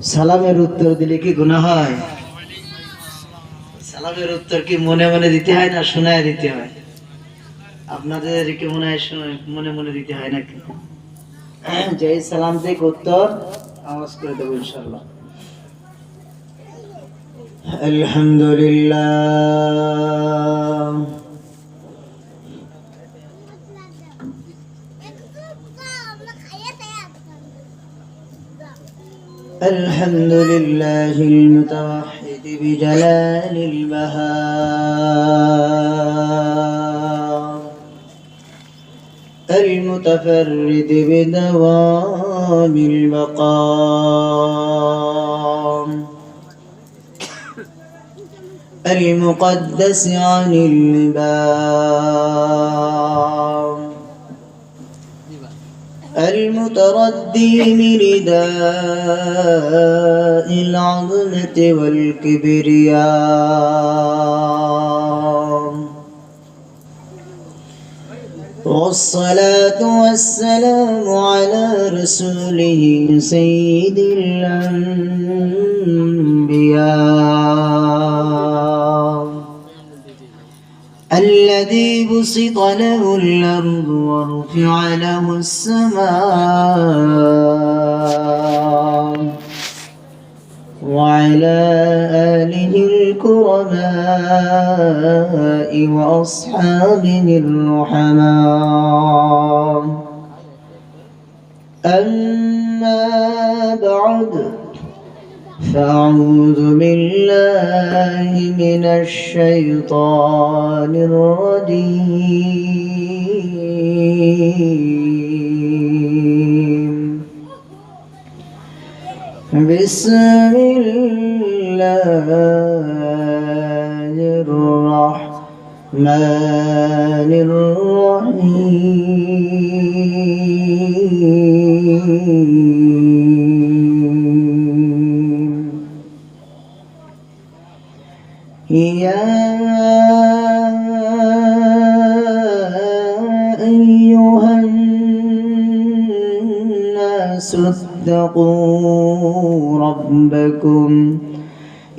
সালামের উত্তর দিলে কি গুনাহ হয়? সালামের উত্তর কি মনে মনে দিতে হয় না শোনায় দিতে হয়? আপনাদের কি মনে হয় মনে মনে দিতে হয় নাকি? যে সালাম থেকে উত্তর আওয়াজ করে দেবো ইনশাআল্লাহ। আলহামদুলিল্লাহ الحمد لله المتوحد بجلال البهاء المتفرد بدوام البقاء المقدس عن اللباء المتردي برداء العظمة والكبرياء والصلاة والسلام على رسوله سيد الأنبياء الذي بسط له الأرض ورفع له السماء وعلى آله الكرماء وأصحابه الرحماء أما بعد فأعوذ بالله من الشيطان الرجيم بسم الله الرحمن الرحيم يا أيها الناس اتقوا ربكم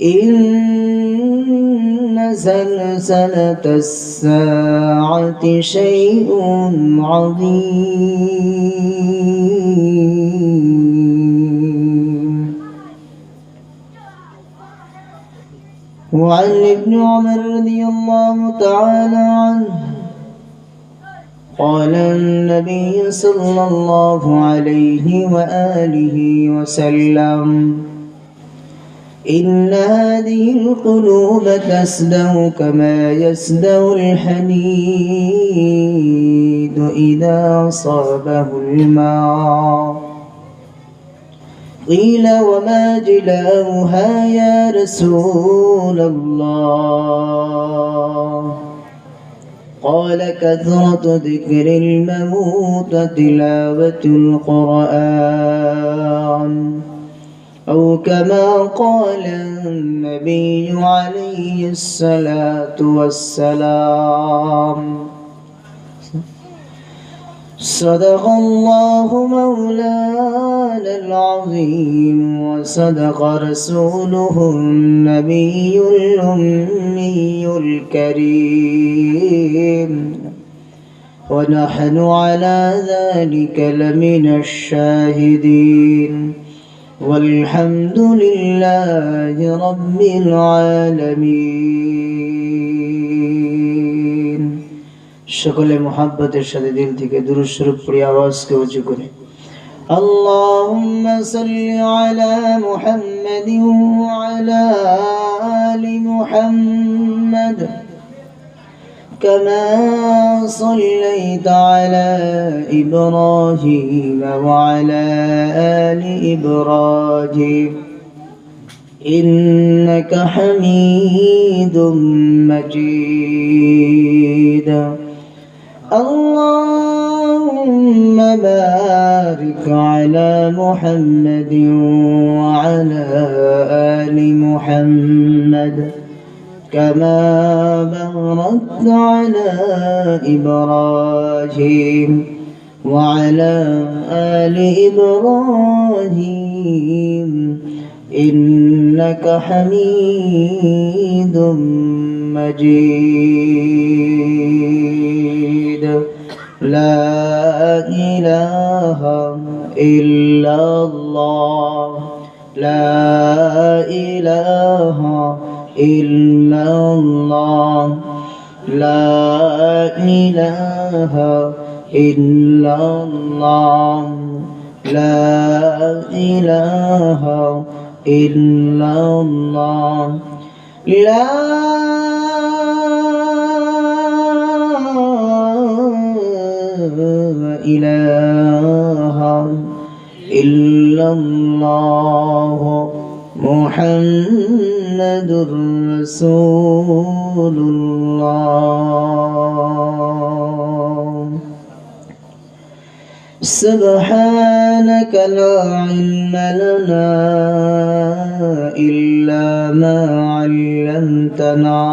إن زلزلة الساعة شيء عظيم. وعن ابن عمر رضي الله تعالى عنه قال النبي صلى الله عليه وآله وسلم إن هذه القلوب تسدأ كما يسدأ الحديد إذا أصابه الماء. قيل وما جلاؤها يا رسول الله؟ قال كثرة ذكر الموت تلاوة القرآن أو كما قال النبي عليه الصلاة والسلام. صدق الله مولانا العظيم وصدق رسوله النبي الأمي الكريم ونحن على ذلك لمن الشاهدين والحمد لله رب العالمين. সকলে মুহাব্বতের সাথে দিল থেকে দুরূদ শরীফ পড়ে আওয়াজকে উঁচু করে আল্লাহুম্মা সাল্লি আলা মুহাম্মাদিন ওয়া আলা আলি মুহাম্মাদ كما صليت على إبراهيم وعلى آل إبراهيم إنك حميد مجيد. اللهم بارك على محمد وعلى آل محمد كما باركت على إبراهيم وعلى آل إبراهيم إنك حميد مجيد لا إله إلا الله لا إله إلا الله لا إله إلا الله لا إله إلا الله لا إله إلا الله محمد رسول الله سبحانك لا علم لنا إلا ما علمتنا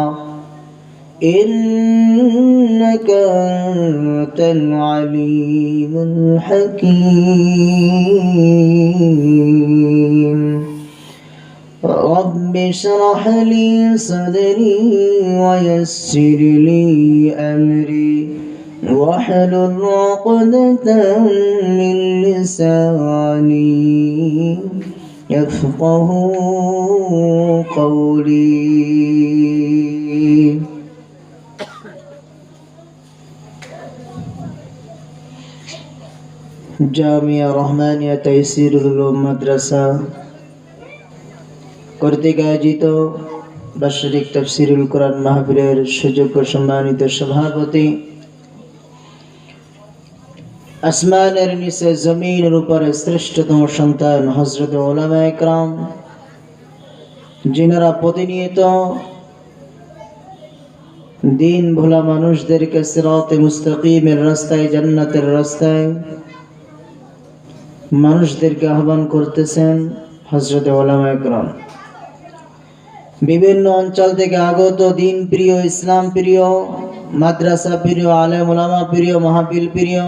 إنك أنت العليم الحكيم رب اشرح لي صدري ويسر لي أمري واحلل عقدة من لساني يفقه قولي জামিয়া রহমানিয়া তাইসিরুল উলুম মাদ্রাসা কর্তৃক আয়োজিত বার্ষিক তাফসীরুল কোরআন মাহফিলের সুযোগ্য সম্মানিত সভাপতি, আসমানের নিচে জমিনের উপরে শ্রেষ্ঠতম সন্তান হযরত উলামায়ে কেরাম, যিনারা প্রতিনিয়ত দিন ভোলা মানুষদেরকে সিরাতে মুস্তাকিমের রাস্তায়, জান্নাতের রাস্তায় মানুষদেরকে আহ্বান করতেছেন। হযরত উলামায়ে কেরাম বিভিন্ন অঞ্চল থেকে আগত দিন প্রিয়, ইসলাম প্রিয়, মাদ্রাসা প্রিয়, আলেম ওলামা প্রিয়, মাহফিল প্রিয়,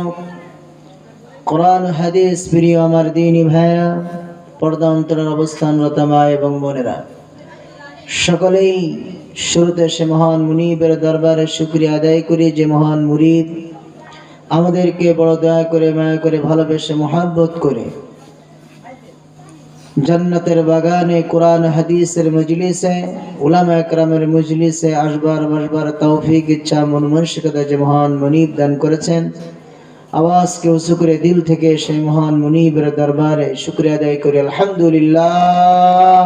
কোরআন হাদিস প্রিয় আমার দ্বীনি ভাইরা, পর্দা অন্তরের অবস্থানরত মা এবং বোনেরা, সকলেই শুরুতে সে মহান মুনিবের দরবারে শুকরিয়া আদায় করি, যে মহান মুরিদ আমাদেরকে বড় দয়া করে, মায়া করে, ভালোবেসে, মহব্বত করে জান্নাতের বাগানে, কোরআন হাদিসের মজলিসে, উলামায়ে কেরামের মজলিসে আসবার বসবার তৌফিক, ইচ্ছা, মন মানসিকতা যে মহান মুনিব দান করেছেন, আওয়াজকে উঁচু করে দিল থেকে সেই মহান মুনিবের দরবারে শুকরিয়া আদায় করি আলহামদুলিল্লাহ।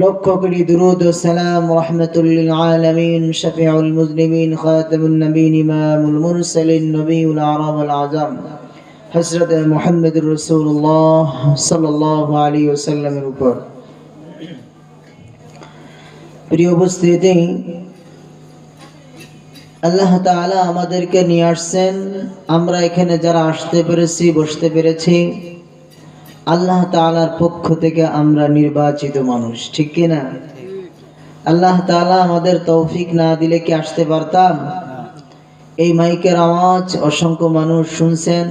লক্ষ কোটি দুরূদ ও সালাম রাহমাতুল লিল আলামিন, শফিউল মুজনিমিন, খাতামুন নবীন, ইমামুল মুরসালিন, নবীউল আরব আল আযম হযরত মুহাম্মদুর রাসূলুল্লাহ সাল্লাল্লাহু আলাইহি ওয়াসাল্লামের উপর। প্রিয় উপস্থিতি, আল্লাহ তাআলা আমাদেরকে নিয়ে আসছেন, আমরা এখানে যারা আসতে পেরেছি, বসতে পেরেছি, আল্লাহ তাআলার পক্ষ থেকে আমরা নির্বাচিত মানুষ, ঠিক কি না? আল্লাহ তাআলা আমাদের তৌফিক না দিলে কি আসতে পারতাম? এই মাইকের আওয়াজ অসংখ্য মানুষ শুনছেন,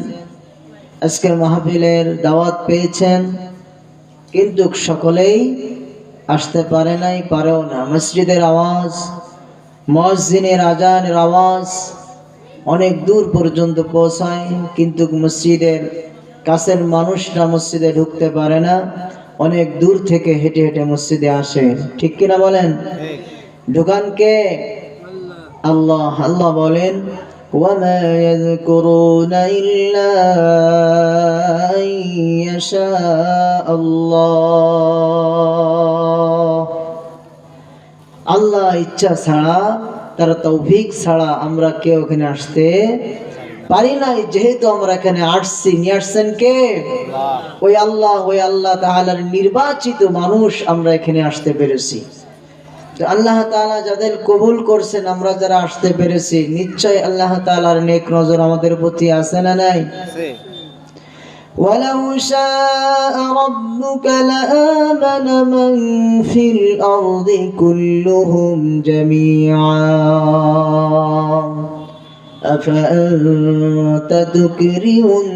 আজকের মাহফিলের দাওয়াত পেয়েছেন, কিন্তু সকলেই আসতে পারে নাই, পারেও না। মসজিদের আওয়াজ, মুয়াজ্জিনের আজানের আওয়াজ অনেক দূর পর্যন্ত পৌঁছায়, কিন্তু মসজিদের কাছের মানুষরা মসজিদে ঢুকতে পারে না, অনেক দূর থেকে হেঁটে হেঁটে মসজিদে আসে, ঠিক কিনা বলেন? ঢুকান কে? আল্লাহ। আল্লাহ বলেন, ওয়ামা ইয়াযকুরুনা ইল্লা আইয়াশা আল্লাহ। আল্লাহ ইচ্ছা ছাড়া, তার তৌফিক ছাড়া আমরা কেউ এখানে আসতে পারি নাই। যেহেতু আমরা এখানে আসছি, নিয়ে আসছেন কে? ওই আল্লাহ। ওই আল্লাহ তাআলার নির্বাচিত মানুষ আমরা এখানে আসতে পেরেছি। আল্লাহ তাআলা যাদের কবুল করছেন, আমরা যারা আসতে পেরেছি, নিশ্চয় আল্লাহ তাআলার নেক নজর আমাদের প্রতি আছে না নাই? ওয়ালাউ শাআ রাব্বুকা লাআমানা মান ফিল আরদি কুল্লুহুম জামিআ আফাআনতা তুকরিহুন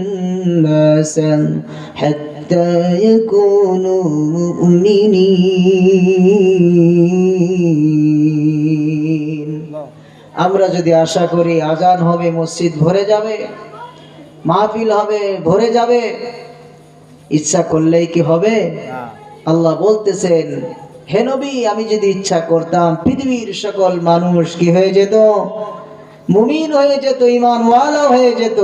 নাস حتى يكونوا مؤمنين আমরা যদি আশা করি আজান হবে মসজিদ ভরে যাবে মাহফিল হবে ভরে যাবে ইচ্ছা করলেই কি হবে আল্লাহ বলতেছেন হে নবী আমি যদি ইচ্ছা করতাম পৃথিবীর সকল মানুষ কি হয়ে যেত মুমিন হয়ে যেত ঈমানওয়ালা হয়ে যেত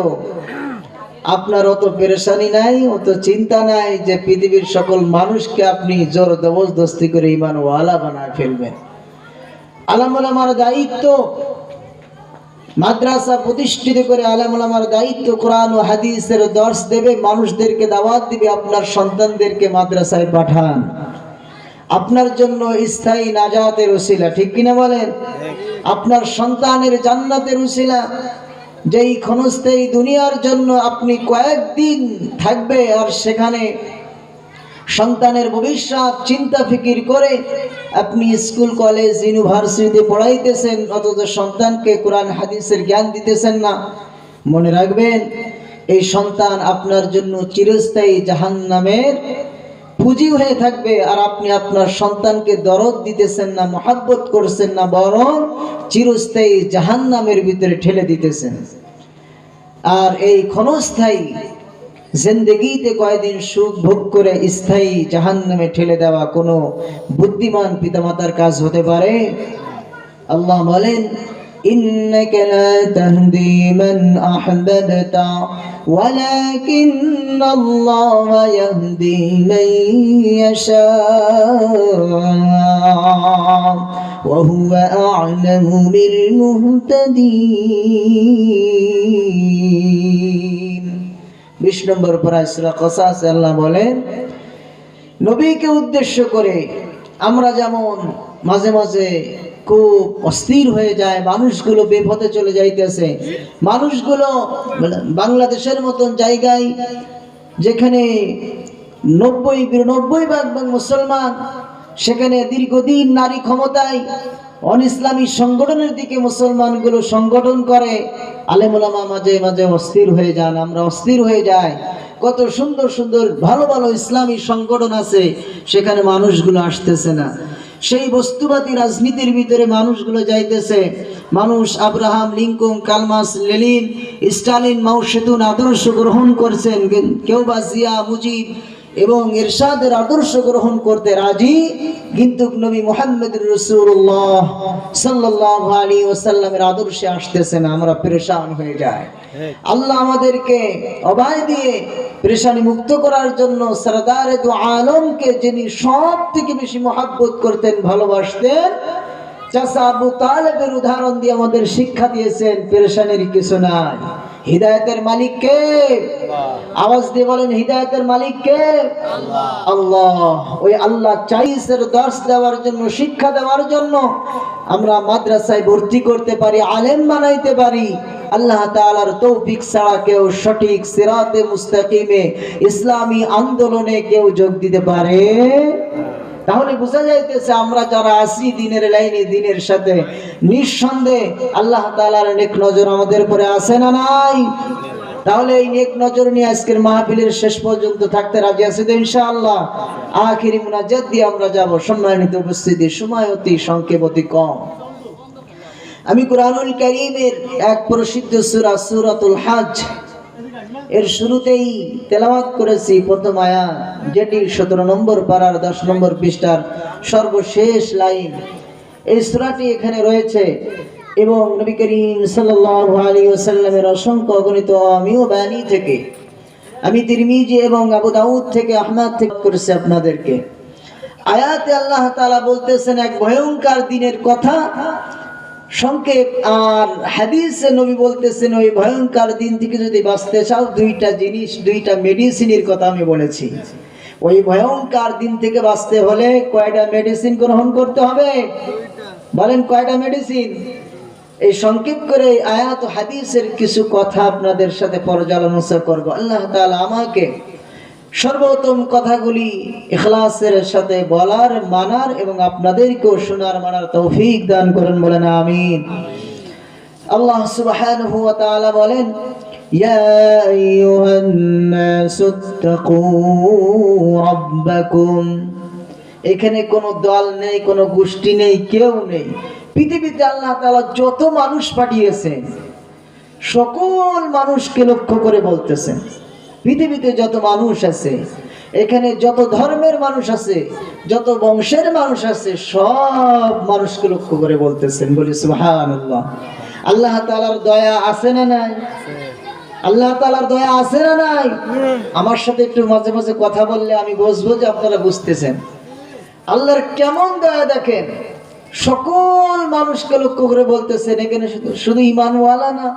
আপনার অত পেরেশানি নাই অত চিন্তা নাই যে পৃথিবীর সকল মানুষকে আপনি জোর জবরদস্তি করে ঈমানওয়ালা বানায় ফেলবেন আলেম ওলামার দায়িত্ব মাদ্রাসা প্রতিষ্ঠিত করে আলেম ওলামার দায়িত্ব কোরআন ও হাদিসের দর্শ দেবে মানুষদেরকে দাওয়াত দিবে আপনার সন্তানদেরকে মাদ্রাসায় পাঠান আপনার জন্য স্থায়ী নাজাতের উসিলা ঠিক কিনা বলেন আপনার সন্তানের জান্নাতের উসিলা যেই ক্ষণস্থায়ী দুনিয়ার জন্য আপনি কয়েকদিন থাকবে আর সেখানে সন্তানের ভবিষ্যৎ চিন্তা ফিকির করে আপনি স্কুল কলেজ ইউনিভার্সিটিতে পড়াইতেছেন অথচ সন্তানকে কোরআন হাদিসের জ্ঞান দিতেছেন না মনে রাখবেন এই সন্তান আপনার জন্য চিরস্থায়ী জাহান্নামের পুঁজি হয়ে থাকবে আর আপনি আপনার সন্তানকে দরদ দিতেছেন না মহব্বত করছেন না বরং চিরস্থায়ী জাহান্নামের ভিতরে ঠেলে দিতেছেন আর এই ক্ষণস্থায়ী জিন্দেগিতে কয়েকদিন সুখ ভোগ করে স্থায়ী জাহান্নামে ঠেলে দেওয়া কোনো বুদ্ধিমান পিতামাতার কাজ হতে পারে আল্লাহ বলেন ইন্নাকা লা তাহদি মান আহবাবতা ওয়ালাকিন্নাল্লাহা ইয়াহদি মান ইয়াশা ওয়া হুয়া আ'লামু বিল মুহতাদিন 20 নম্বর পারা সূরা কসাস আল্লাহ বলেন নবীকে উদ্দেশ্য করে আমরা যেমন মাঝে মাঝে খুব অস্থির হয়ে যায় মানুষগুলো বেপথে চলে যাইতেছে মানুষগুলো বাংলাদেশের মতন জায়গায় যেখানে 90-92% মুসলমান সেখানে দীর্ঘদিন নারী ক্ষমতায় অনইসলামী সংগঠনের দিকে মুসলমানগুলো সংগঠন করে আলেম ওলামা মাঝে মাঝে অস্থির হয়ে যান আমরা অস্থির হয়ে যাই কত সুন্দর সুন্দর ভালো ভালো ইসলামী সংগঠন আছে সেখানে মানুষগুলো আসতেছে না সেই বস্তুবাদী রাজনীতির ভিতরে মানুষগুলো যাইতেছে মানুষ আব্রাহাম লিঙ্কন কালমাস লেনিন স্টালিন মাও সেতুন আদর্শ গ্রহণ করছেন কেউ বা জিয়া মুজিব এবং ইরশাদের আদর্শ গ্রহণ করতে রাজি কিন্তু নবী মুহাম্মদুর রাসূলুল্লাহ সাল্লাল্লাহু আলাইহি ওয়াসাল্লামের আদর্শে আসতেছে না আমরা পেরেশান হয়ে যাই আল্লাহ আমাদেরকে অভয় দিয়ে পেরেশানি মুক্ত করার জন্য সরদারে দু আলমকে যিনি সবথেকে বেশি মহব্বত করতেন ভালোবাসতেন চাচা আবু তালেবের উদাহরণ দিয়ে আমাদের শিক্ষা দিয়েছেন পেরেশানির কিছু নাই হিদায়াতের মালিক কে আওয়াজ দিয়ে বলেন হিদায়াতের মালিক কে আল্লাহ ওই আল্লাহ চাইছের দর্শ দেওয়ার জন্য শিক্ষা দেওয়ার জন্য আমরা মাদ্রাসায় ভর্তি করতে পারি আলেম বানাইতে পারি আল্লাহ তাআলার তৌফিক ছাড়া কেউ সঠিক সিরাতে মুস্তাকিমে ইসলামী আন্দোলনে কেউ যোগ দিতে পারে তাহলে বোঝা যাইতেছে আমরা যারা আছি দ্বীনের লাইনে দ্বীনের সাথে নিঃসন্দেহে আল্লাহ তাআলার নেক নজর আমাদের উপরে আছে না নাই তাহলে এই নেক নজর নিয়ে আজকের মাহফিলের শেষ পর্যন্ত থাকতে রাজি আছি তো ইনশাআল্লাহ আখিরি মুনাজাত দিয়ে আমরা যাব সম্মানিত উপস্থিতি সময় অতি সংক্ষেপ অতি কম আমি কুরআনুল কারীমের এক প্রসিদ্ধ সূরা সূরাতুল হজ এর শুরুতেই তেলাওয়াত করেছি প্রথম আয়াত যেটি 17 নম্বর পারার 10 নম্বর পৃষ্ঠার সর্বশেষ লাইন এই সূরাটি এখানে রয়েছে এবং নবী করিম সাল্লাল্লাহু আলাইহি ওয়াসাল্লামের অসংখ্য অগণিত আমিও বাণী থেকে আমি তিরমিজি এবং আবু দাউদ থেকে আহমদ থেকে করেছি আপনাদেরকে আয়াতে আল্লাহ তাআলা বলতেছেন এক ভয়ঙ্কর দিনের কথা সংক্ষেপ আর হাদিসে নবী বলতেছেন ওই ভয়ঙ্কর দিন থেকে যদি বাঁচতে চাও দুইটা জিনিস দুইটা মেডিসিনের কথা আমি বলেছি ওই ভয়ঙ্কর দিন থেকে বাঁচতে হলে কয়টা মেডিসিন গ্রহণ করতে হবে বলেন কয়টা মেডিসিন এই সংক্ষেপ করে আয়াত ও হাদিসের কিছু কথা আপনাদের সাথে পর্যালোচনা করব আল্লাহ তাআলা আমাকে সর্বোত্তম কথাগুলি ইখলাসের সাথে বলার মানার এবং আপনাদেরকেও শোনার মানার তৌফিক দান করেন বলেন আমিন আল্লাহ সুবহানাহু ওয়া তাআলা বলেন ইয়া আইয়ুহান নাসু তাকু রাব্বাকুম। এখানে কোনো দল নেই, কোনো গোষ্ঠী নেই, কেউ নেই। পৃথিবীতে আল্লাহ তাআলা যত মানুষ পাঠিয়েছেন সকল মানুষকে লক্ষ্য করে বলতেছেন, পৃথিবীতে যত মানুষ আছে, এখানে যত ধর্মের মানুষ আছে, যত বংশের মানুষ আছে, সব মানুষকে লক্ষ্য করে বলতেছেন। বলি সুবহানাল্লাহ। আল্লাহ তাআলার দয়া আছে না নাই? আল্লাহ তাআলার দয়া আছে না নাই? আমার সাথে একটু মাঝে মাঝে কথা বললে আমি বুঝবো যে আপনারা বুঝতেছেন। আল্লাহর কেমন দয়া দেখেন, সকল মানুষকে লক্ষ্য করে বলতেছেন। এখানে শুধু ঈমানওয়ালা না,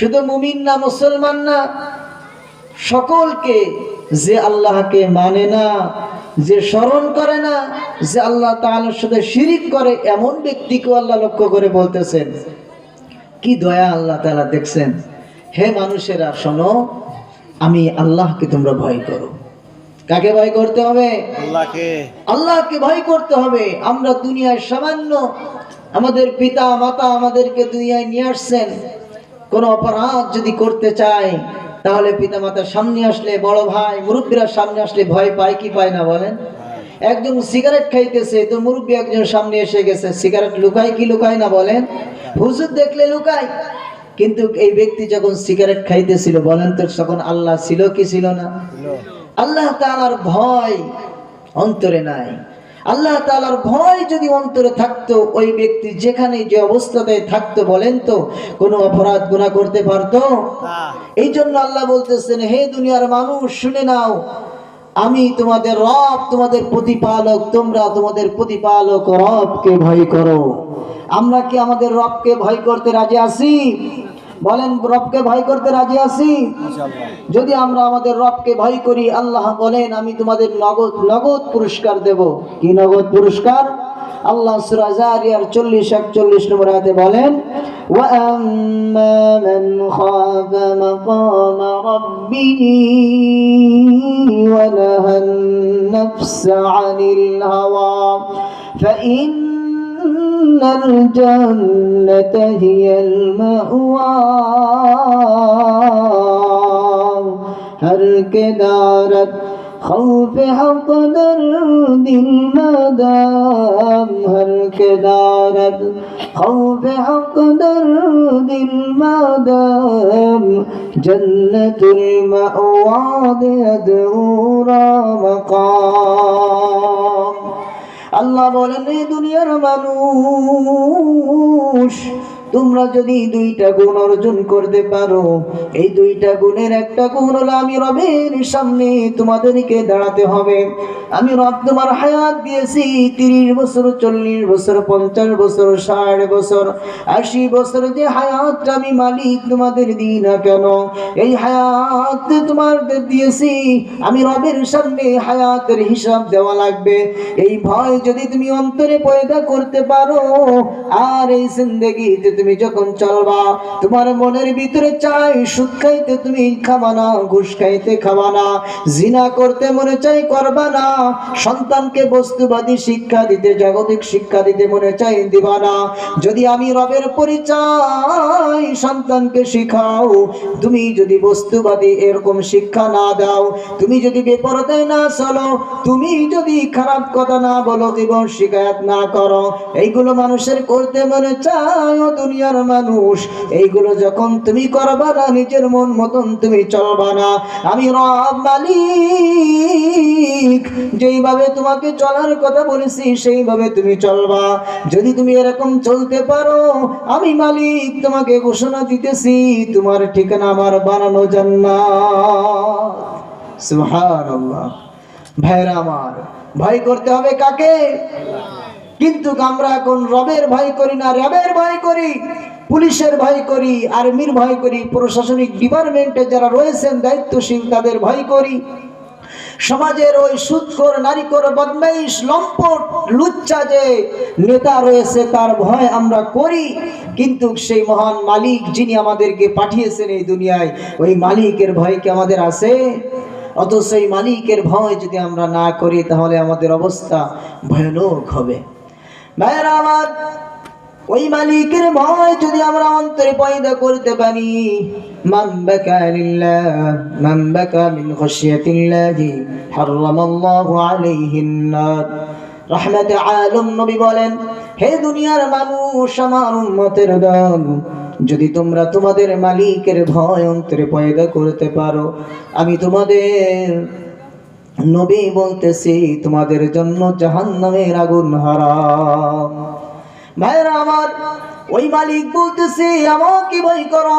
শুধু মুমিন না, মুসলমান না, সকলকে, যে আল্লাহকে মানে না, যে স্মরণ করে না, যে আল্লাহ তাআলার সাথে শিরিক করে, এমন ব্যক্তিকে আল্লাহ লক্ষ্য করে বলতেছেন। কি দয়া আল্লাহ তাআলা দেখছেন। হে মানুষেরা শোনো, আমি আল্লাহকে তোমরা ভয় করো। কাকে ভয় করতে হবে? আল্লাহকে। আল্লাহকে ভয় করতে হবে। আমরা দুনিয়ায় সামান্য, আমাদের পিতা মাতা আমাদেরকে দুনিয়ায় নিয়ে আসছেন, কোনো অপরাধ যদি করতে চাই তাহলে পিতা মাতার সামনে আসলে, বড় ভাই মুরব্বীরা সামনে আসলে ভয় পায় কি পায় না বলেন? একজন সিগারেট খাইতেছে তো মুরব্বী একজন সামনে এসে গেছে, সিগারেট লুকায় কি লুকায় না বলেন? হুজুর দেখলে লুকায়। কিন্তু এই ব্যক্তি যখন সিগারেট খাইতেছিল বলেন তো তখন আল্লাহ ছিল কি ছিল না? আল্লাহ তাআলার ভয় অন্তরে নাই। আল্লাহ তাআলার ভয় যদি অন্তরে থাকতো, ওই ব্যক্তি যেখানে যে অবস্থাতে থাকতো বলেন তো কোনো অপরাধ গুনাহ করতে পারতো? এই জন্য আল্লাহ বলতেছেন, হে দুনিয়ার মানুষ শুনে নাও, আমি তোমাদের রব, তোমাদের প্রতিপালক, তোমরা তোমাদের প্রতিপালক রবকে ভয় করো। আমরা কি আমাদের রবকে ভয় করতে রাজি আছি? বলেন, রবকে ভয় করতে রাজি আছি? যদি আমরা আমাদের রবকে ভয় করি, আল্লাহ বলেন আমি তোমাদের নগদ পুরস্কার দেব। কি নগদ পুরস্কার? আল্লাহ সূরা জারিয়ার 40-41 নম্বর আয়াতে বলেন, ওয়া আম্মা মান খাফা মাকামা রাব্বিহি ওয়া নাহান নাফসা আনিল হাওয়া ফাইন্নাল জান্নাতা হিয়াল মাওয়া हर के दारत खौफ हक दिल मदाम हर के दारत खौफ हक दिल मदाम जन्नतुल मअवाद अदूरा मकाम। আল্লাহ বলেন, এই দুনিয়ার মানুষ তোমরা যদি দুইটা গুণ অর্জন করতে পারো, এই দুইটা গুণের একটা গুণ হলো আমি রবের সামনে তোমাদেরকে দাঁড়াতে হবে। আমি রব তোমার হায়াত দিয়েছি 30 বছর, 40 বছর, 50 বছর, 60 বছর, 80 বছর, যে হায়াতটা আমি মালিক তোমাদের দিই না কেন, এই হায়াত তোমাদের দিয়েছি, আমি রবের সামনে হায়াতের হিসাব দেওয়া লাগবে। এই ভয় যদি তুমি অন্তরে পয়দা করতে পারো, আর এই জিন্দেগিতে তুমি যখন চলবা, তোমার মনের ভিতরে চাই সুদ খাইতে তুমি খাবা না, ঘুষ খাইতে খাবা না, জিনা করতে মনে চাই করবা না, সন্তানকে বস্তুবাদী শিক্ষা দিতে, জাগতিক শিক্ষা দিতে মনে চাই দিবা না। যদি আমি রবের পরিচয় সন্তানকে শিখাও, তুমি যদি বস্তুবাদী এরকম শিক্ষা না দাও, তুমি যদি বেপরদায় না চলো, তুমি যদি খারাপ কথা না বলো এবং শিকায়াত না করো, এইগুলো মানুষের করতে মনে চায় দুনিয়ার মানুষ, এইগুলো যখন তুমি করবা না, নিজের মন মতন তুমি চলবা না, আমি রব মালিক যেইভাবে তোমাকে চলার কথা বলেছি সেইভাবে তুমি চলবা। যদি তুমি এরকম চলতে পারো, আমি মালিক তোমাকে ঘোষণা দিতেছি, তোমার ঠিকানা আমার বানানো জান্নাত। সুবহানাল্লাহ। ভাইরা আমার, ভয় করতে হবে কাকে? কিন্তু আমরা এখন রবের ভয় করি না, র্যাবের ভয় করি, পুলিশের ভয় করি, আর্মির ভয় করি, প্রশাসনিক ডিপার্টমেন্টে যারা রয়েছেন দায়িত্বশীল তাদের ভয় করি, সমাজের ওই সুদখোর, নারীখোর, বদমাইশ, লম্পট, লুচ্চা যে নেতা রয়েছে তার ভয় আমরা করি। কিন্তু সেই মহান মালিক যিনি আমাদেরকে পাঠিয়েছেন এই দুনিয়ায়, ওই মালিকের ভয় কি আমাদের আছে? অথচ সেই মালিকের ভয় যদি আমরা না করি তাহলে আমাদের অবস্থা ভয়ানক হবে। ভাইরা আমার, ওই মালিকের ভয় যদি আমরা অন্তরে পয়দা করতে পারি, মান বাকা লিল্লাহ মান বাকা মিন খাশিয়াতিল্লাহি হারামাল্লাহু আলাইহিন নার। রাহমাতে আলম নবী বলেন, হে দুনিয়ার মানুষ, আমার উম্মতের দল, যদি তোমরা তোমাদের মালিকের ভয় অন্তরে পয়দা করতে পারো, আমি তোমাদের নবী বলতেছি তোমাদের জন্য জাহান্নামের আগুন হারাম। ভাইরা আমার, ওই মালিক বলতেছে আমাকে ভয় করো।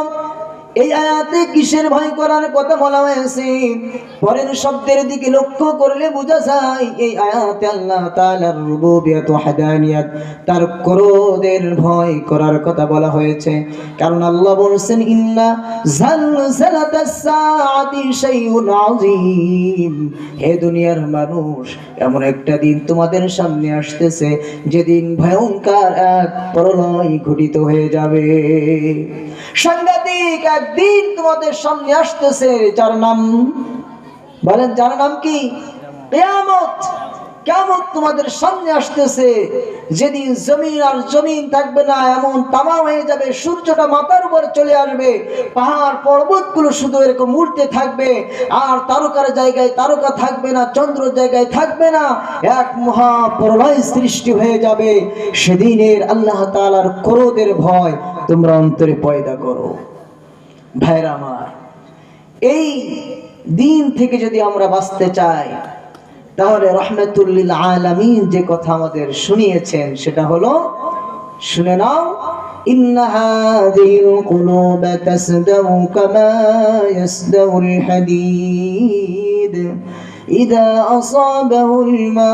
এই আয়াতে কিসের ভয় করার কথা বলা হয়েছে? পরের শব্দের দিকে লক্ষ্য করলে বোঝা যায় এই আয়াতে আল্লাহ তাআলার রুবুবিয়ত ও হাদানিয়াত, তার ক্রোধের ভয় করার কথা বলা হয়েছে। কারণ আল্লাহ বলেছেন, ইন্না জালজালাতাস সাআতি শাইউন আযীম। হে দুনিয়ার মানুষ, এমন একটা দিন তোমাদের সামনে আসতেছে যেদিন ভয়ঙ্কর এক প্রলয় ঘটিত হয়ে যাবে। সাংঘাতিক একদিন তোমাদের সামনে আসতেছে, যার নাম বলেন, যার নাম কি? কিয়ামত। কিয়ামত তোমাদের সামনে আসতেছে, যেদিন জমিন আর জমিন থাকবে না, এমন তামা হয়ে যাবে, সূর্যটা মাথার উপরে চলে আসবে, পাহাড় পর্বতগুলো শুধু এরকম উঠতে থাকবে, আর তারকার জায়গায় তারকা থাকবে না, চন্দ্র জায়গায় থাকবে না, এক মহা প্রলয় সৃষ্টি হয়ে যাবে। সেদিনের আল্লাহ তাআলার ক্রোধের ভয় তোমরা অন্তরে পয়দা করো। ভাইরা আমার, এই দিন থেকে যদি আমরা বাঁচতে চাই, তাহলে রাহমাতুল লিল আলামিন যে কথা আমাদের শুনিয়েছেন সেটা হলো, শুনে নাও, ইন্না হাযিহিল কুলুবা তাসদাউ কামা ইয়াসদাউল হাদীদ ইযা আসাবাহুল মা।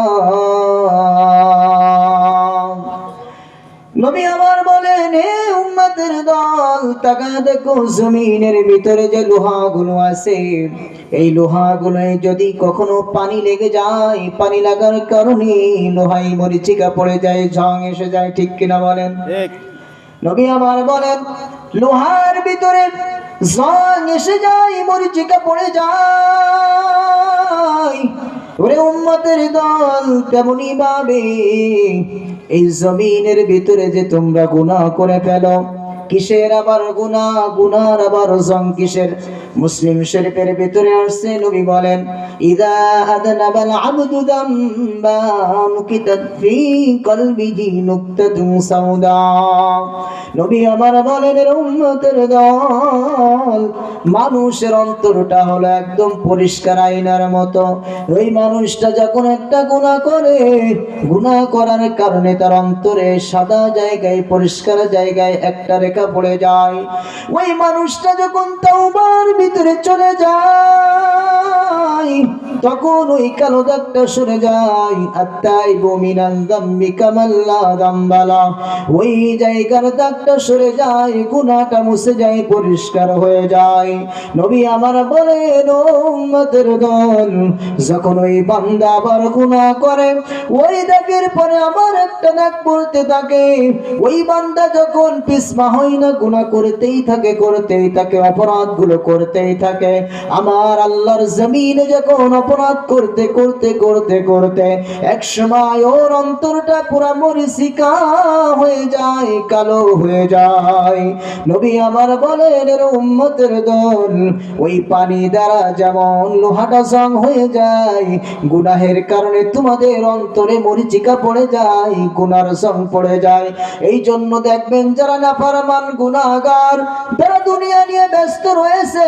নবী আমার বলেন, হে উম্মতের দল, তাকা দেখো জমিনের ভিতরে যে লোহাগুলো আছে, এই লোহাগুলোয় যদি কখনো পানি লেগে যায়, পানি লাগার কারণে লোহায় মরিচিকা পড়ে যায়, জং এসে যায়, ঠিক কিনা বলেন? নবী আমার বলেন, লোহার ভিতরে জং এসে যায়, মরিচিকা পড়ে যায়। ওরে উম্মতের দল, তেমনি ভাবে এই জমিনের ভিতরে যে তোমরা গুনাহ করে ফেলো, কিসের আবার গুনাহ, গুনার আবার জং কিসের? মুসলিম শরীফের ভিতরে আসছে, নবী বলেন, ইযা আদনাবাল আবদু যামবা নুকিতাত ফি কলবিহি নুকতাতুন সাউদা। নবী আমার বলেন, এর উম্মতের দল, মানুষের অন্তরটা হলো একদম পরিষ্কার আয়নার মতো। ওই মানুষটা যখন একটা গুনাহ করে, গুনাহ করার কারণে তার অন্তরে সাদা জায়গায়, পরিষ্কার জায়গায় একটা রেখা পড়ে যায়। ওই মানুষটা যখন তাওবার ভিতরে চলে যায়, তখন ওই কালো দাগটা সরে যায়। আত্তাইবু মিনাল যামবি কামাল্লা যামবালা, ওই জায়গার দাগটা সরে যায়, গুনাহটা মুছে যায়, পরিষ্কার হয়ে যায়। নবী আমার বলেন, ও উম্মতের দল, যখন ওই বান্দা আবার গুনাহ করে, ওই দাগের পরে আবার একটা দাগ পড়তে থাকে। ওই বান্দা যখন পিছপা হয় না, গুনাহ করতেই থাকে, করতেই থাকে, অপরাধগুলো করতেই থাকে। আমার আল্লাহর জমিনে যখন অপরাধ করতে করতে করতে করতে এক সময় ওর অন্তরটা পুরা মরিচিকা হয়ে যায়, কালো হয়ে যায়। নবী আমার বলেন, এর উম্মতের দল, ওই পানি দ্বারা যেমন লোহাটা জং হয়ে যায়, গুনাহের কারণে তোমাদের অন্তরে মরিচিকা পড়ে যায়, গুনার জং পড়ে যায়। এই জন্য দেখবেন যারা নাফরমান গুনাহগার, যারা দুনিয়া নিয়ে ব্যস্ত রয়েছে,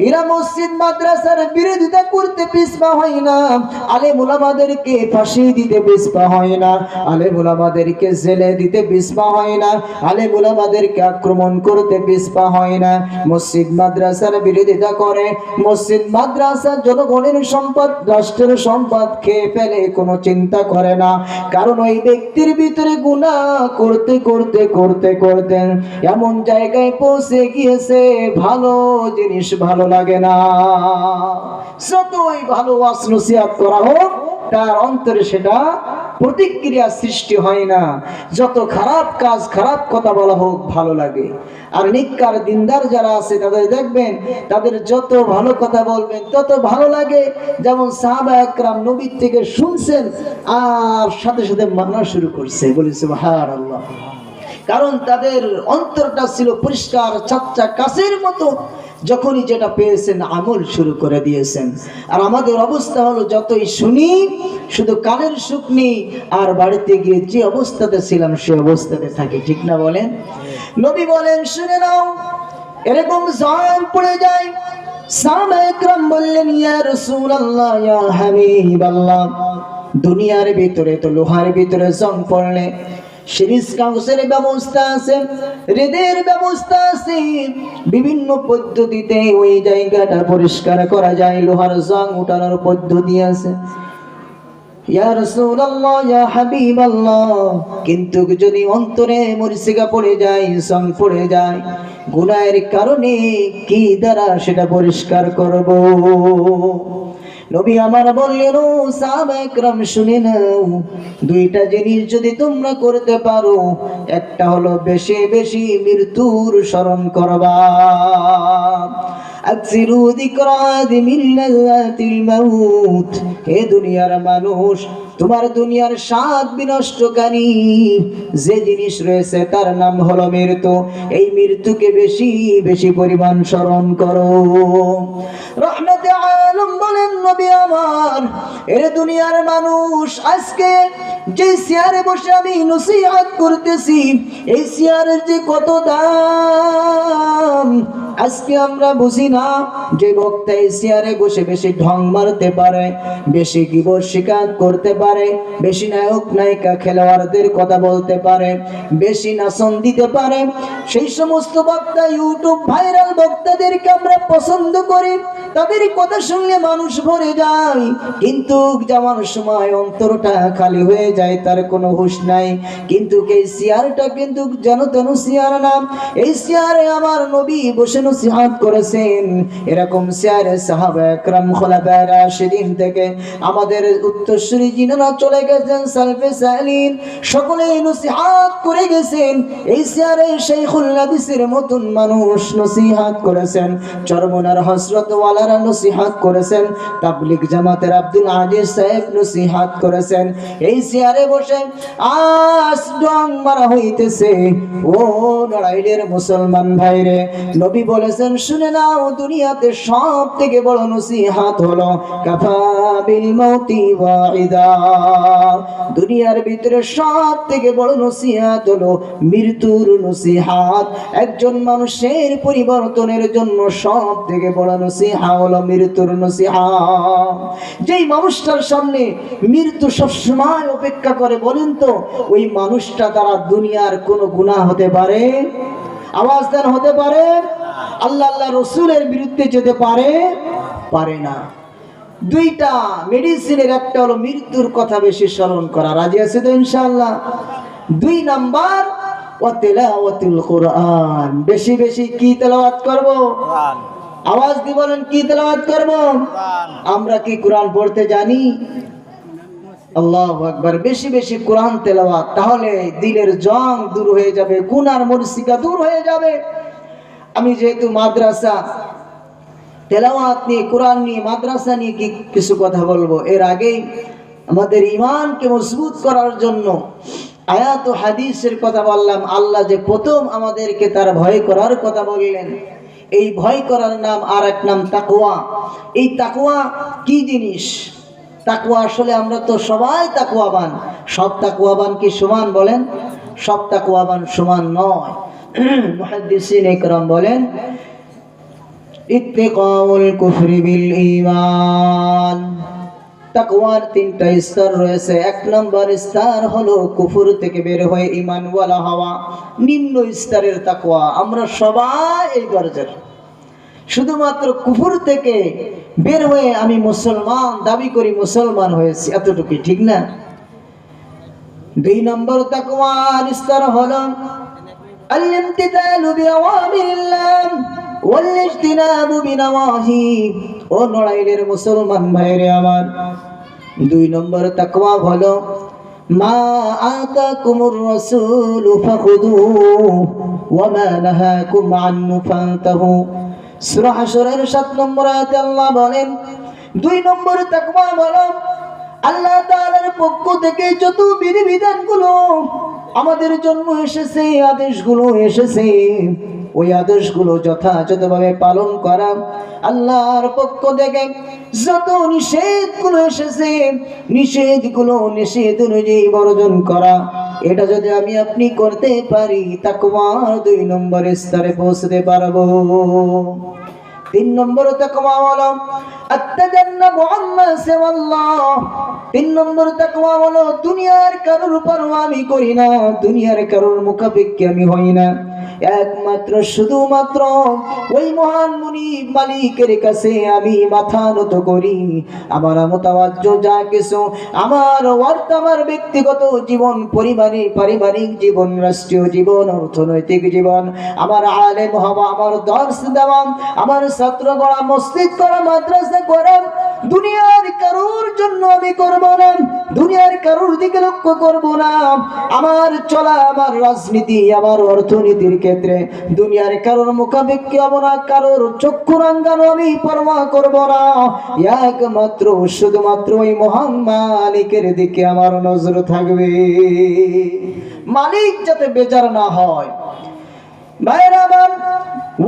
এরা মসজিদ মাদ্রাসার বিরোধিতা করতে পিছপা হয় না, আলেম উলামাদেরকে ফাঁসি দিতে পিছপা হয় না, আলেম উলামাদেরকে জেলে দিতে পিছপা হয় না, আলেম উলামাদেরকে আক্রমণ করতে পিছপা হয় না। মসজিদ মাদ্রাসার বিরোধিতা করে, মসজিদ মাদ্রাসা জনগণের সম্পদ, রাষ্ট্রের সম্পদ খেয়ে ফেলে, কোনো চিন্তা করে না। কারণ ওই ব্যক্তির ভিতরে গুনাহ করতে করতে করতে করতে এমন জায়গায় পৌঁছে গিয়েছে, ভালো জিনিস ভালো লাগে না। যতই ভালো ওয়াজ নসিহত করা হোক, তার অন্তরে সেটা প্রতিক্রিয়া সৃষ্টি হয় না। যত খারাপ কাজ, খারাপ কথা বলা হোক, ভালো লাগে। আর নিকার দিনদার যারা আছে, তাদের দেখবেন, তাদের যত ভালো কথা বলবেন তত ভালো লাগে। যেমন সাহাবা একরাম নবীর থেকে শুনছেন আর সাথে সাথে মানা শুরু করছে, বলে সুবহানাল্লাহ। কারণ তাদের অন্তরটা ছিল পরিষ্কার চাচ্চা কাছের মতো। যখনই যেটা পেয়েছেন আমল শুরু করে দিয়েছেন। আর আমাদের অবস্থা হলো যতই শুনি শুধু কানের সুখ নেই, আর বাড়িতে গিয়ে যে অবস্থাতে ছিলাম সে অবস্থাতে থাকি। ঠিক না বলেন? নবী বলেন, শুনে নাও, এরকম জান পড়ে যায়। সাহাবায়ে একরাম বললেন, ইয়া রাসূলুল্লাহ, ইয়া হাবিবাল্লাহ, দুনিয়ার ভিতরে তো লোহার ভিতরে জং পড়লে সিরিজ কাগজের ব্যবস্থা আছে, হৃদের ব্যবস্থা আছে, বিভিন্ন পদ্ধতিতে ওই জায়গাটা পরিষ্কার করা যায়, লোহার জং উঠানোর পদ্ধতি আছে। ইয়া রাসূলুল্লাহ, ইয়া হাবিবাল্লাহ, কিন্তু যদি অন্তরে মরিচিকা পড়ে যায়, জং পড়ে যায়, গুনাহের কারণে কি দ্বারা সেটা পরিষ্কার করব? নবী আমার বললেন, ও সাহাবায়ে একরাম শুনে নাও, দুইটা জিনিস যদি তোমরা করতে পারো, একটা হলো বেশি বেশি মৃত্যুর স্মরণ করবা। আকসিরু যিকরা মিন লাযাতিল মাউত। হে দুনিয়ার মানুষ, তোমার দুনিয়ার স্বাদ বিনষ্টকারী যে জিনিস রয়েছে তার নাম হলো মৃত্যু। এই মৃত্যুকে বেশি বেশি পরিমাণ স্মরণ করো। রহমতে আলম বলেন, নবী আমার, এর দুনিয়ার মানুষ, আজকে যে চেয়ারে বসে আমি নসিহত করতেছি, এই চেয়ারের যে কত দাম আজকে আমরা বুঝি না। যে বক্তা এই চেয়ারে বসে বেশি ঢং মারতে পারে, বেশি গীবত শিকায়ত করতে পারে, বেশি নায়ক নায়িকা খেলোয়াড়দের কথা বলতে পারে, বেশি নাচন দিতে পারে, সেই সমস্ত বক্তা, ইউটিউব ভাইরাল বক্তাদেরকে আমরা পছন্দ করি। তাদের কথা শুনলে মানুষ ভরে যায়, কিন্তু যাওয়ার সময় অন্তরটা খালি হয়ে যায়, তার কোনো হুঁশ নাই। কিন্তু এই চেয়ারটা কিন্তু যেন তেন চেয়ার না। এই চেয়ারে আমার নবী বসে নসিহত করেছেন। এরকম চেয়ারে সাহাবায়ে একরাম খোলাফায়ে রাশিদিন থেকে আমাদের উত্তরসূরি যিনারা চলে গেছেন, সালফে সালিন, সকলেই নসিহত করে গেছেন। এই চেয়ারে শাইখুল হাদিসের মতন মানুষ নসিহত করেছেন, চরমনার হযরত ওয়ালারা নসিহত করেছেন, তাবলীগ জামাতের আব্দুল আজিজ সাহেব নসিহত করেছেন। এই চেয়ারে বসে আজ ডং মারা হইতেছে। ও নড়াইলের মুসলমান ভাইরে, নবী বলেছেন, শুনে নাও, দুনিয়াতে সব থেকে বড় নসিহত হলো কাফা বিল মাউতি ওয়াইদা। দুনিয়ার ভিতরে সব থেকে বড় নসিহত হলো মৃত্যুর নসিহত। একজন মানুষের পরিবর্তনের জন্য সব থেকে বড় নসিহত হলো মৃত্যুর নসিহত। যেই মানুষটার সামনে মৃত্যু সবসময় অপেক্ষা করে, বলেন তো ওই মানুষটা দ্বারা দুনিয়ার কোনো গুনাহ হতে পারে? আওয়াজ দেন, হতে পারে? আল্লাহ আল্লাহ রসুলের বিরুদ্ধে যেতে পারে? পারে না। দুইটা মেডিসিনের, একটা হলো মৃত্যুর কথা বেশি স্মরণ করা। রাজি আছে তো ইনশাআল্লাহ? 2 নাম্বার ওয়া তিলাওয়াতুল কোরআন। বেশি বেশি কি তেলাওয়াত করব? কোরআন। আওয়াজ দিয়ে বলেন, কি তেলাওয়াত করব? কোরআন। আমরা কি কোরআন পড়তে জানি? আল্লাহু আকবার। বেশি বেশি কোরআন তেলাওয়াত, তাহলে দিলের জং দূর হয়ে যাবে, গুনার মরিচিকা দূর হয়ে যাবে। আমি যেহেতু মাদ্রাসা তেলাওয়াত নিয়ে, কোরআন নিয়ে, মাদ্রাসা নিয়ে কিছু কথা বলবো। এর আগেই আমাদের ঈমানকে মজবুত করার জন্য আয়াত ও হাদিসের কথা বললাম। আল্লাহ যে প্রথম আমাদেরকে তার ভয় করার কথা বললেন, এই ভয় করার নাম আর এক নাম তাকওয়া। এই তাকওয়া কি জিনিস? তাকওয়া আসলে আমরা তো সবাই তাকওয়াবান। সব তাকওয়াবান কি সমান? বলেন, সব তাকওয়াবান সমান নয়। মুহাদ্দিসিন ইকরাম বলেন, ইত্তিকাউল কুফরি বিল ঈমান। তাকওয়ার 3টা স্তর রয়েছে। 1 নম্বর স্তর হলো কুফর থেকে বের হয়ে ঈমান ওয়ালা হওয়া, নিম্ন স্তরের তাকওয়া। আমরা সবাই এই দরজার, শুধুমাত্র কুফর থেকে বের হয়ে আমি মুসলমান দাবি করি, মুসলমান হয়েছি, এতটুকুই, ঠিক না? 2 নম্বর তাকওয়ার স্তর হলো আল-ইমতিসালু বিআওয়ামিরিল্লাহ ওয়াল ইজতিনাবু বিনাওয়াহি। ও নড়াইলের মুসলমান ভাইরে আমার, 2 নম্বর তাকওয়া হলো মা আতাকুমুর রাসূলু ফাখুযুহু ওয়া মা নাহাকুম আনহু ফান্তাহু। সূরা হাশরের 7 নম্বর আয়াতে আল্লাহ বলেন, 2 নম্বর তাকওয়া হলো আল্লাহ তাআলার পক্ষ থেকে যত বিধিবিধানগুলো আমাদের জন্য এসেছে, আদেশগুলো এসেছে, ওই আদেশগুলো যথাযথভাবে পালন করা। আল্লাহর পক্ষ থেকে যত নিষেধগুলো এসেছে, নিষেধ অনুযায়ী বর্জন করা। এটা যদি আমি আপনি করতে পারি, তাকওয়ার 2 নম্বর স্তরে পৌঁছতে পারবো। 3 নম্বর তাকওয়া হলো আত্তাজান্নাবু আম্মা সিওয়াল্লাহ। 3 নম্বর তাকওয়া হলো দুনিয়ার কারোর পরোয়া আমি করি না, দুনিয়ার কারোর মুখাপেক্ষী আমি হই না। একমাত্র শুধুমাত্র ওই মহান মুনিব মালিকের কাছে আমি মাথা নত করি। আমার মুতাওয়াজ্জ যা কিছু আমার অর্থ, আমার ব্যক্তিগত জীবন, পারিবারিক জীবন, রাষ্ট্রীয় জীবন, অর্থনৈতিক জীবন, আমার আলেম হওয়া, আমার দর্শ দেওয়া, আমার ছাত্র গড়া, মসজিদ করা, মাদ্রাসা করা, দুনিয়ার কারোর জন্য আমি করব না, দুনিয়ার কারোর দিকে লক্ষ্য করব না। আমার চলা, আমার রাজনীতি, আমার অর্থনীতির ক্ষেত্রে দুনিয়ার কারোর মুখাপেক্ষী হব না, কারোর চক্ষু রাঙ্গানো আমি পরোয়া করব না। একমাত্র শুধুমাত্র ওই মহান মালিকের দিকে আমার নজর থাকবে। মালিক যাতে বেজার না হয়। ভাইরা আমার,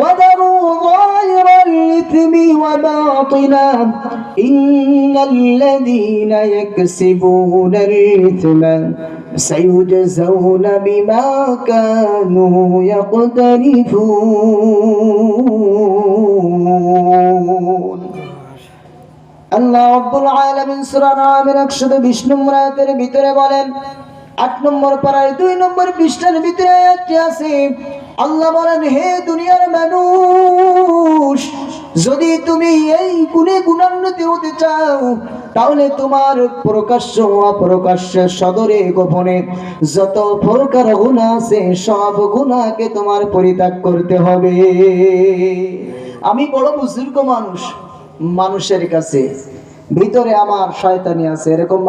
وَذَرُوا ظَاهِرَ الْإِثْمِ وَبَاطِنَهُ إِنَّ الَّذِينَ يَكْسِبُونَ الْإِثْمَ سَيُجْزَوْنَ بِمَا كَانُوا يَقْتَرِفُونَ। আল্লাহ রাব্বুল আলামিন সূরা নামের 120 নম্বর আয়াতের ভিতরে বলেন, 8 নম্বর পারায় 2 নম্বর পৃষ্ঠার ভিতরে আয়াতটি আছে। আল্লাহ বলেন, হে দুনিয়ার মানুষ, যদি তুমি এই গুণে গুণান্বিত হতে চাও, তাহলে তোমার প্রকাশ্য অপ্রকাশ্য, সদরে গোপনে যত প্রকার গুনাহ আছে, সব গুনাহকে তোমার পরিত্যাগ করতে হবে। আমি বড় বুজুর্গ মানুষ, মানুষের কাছে ভিতরে আমার শয়তানি আছে, এরকম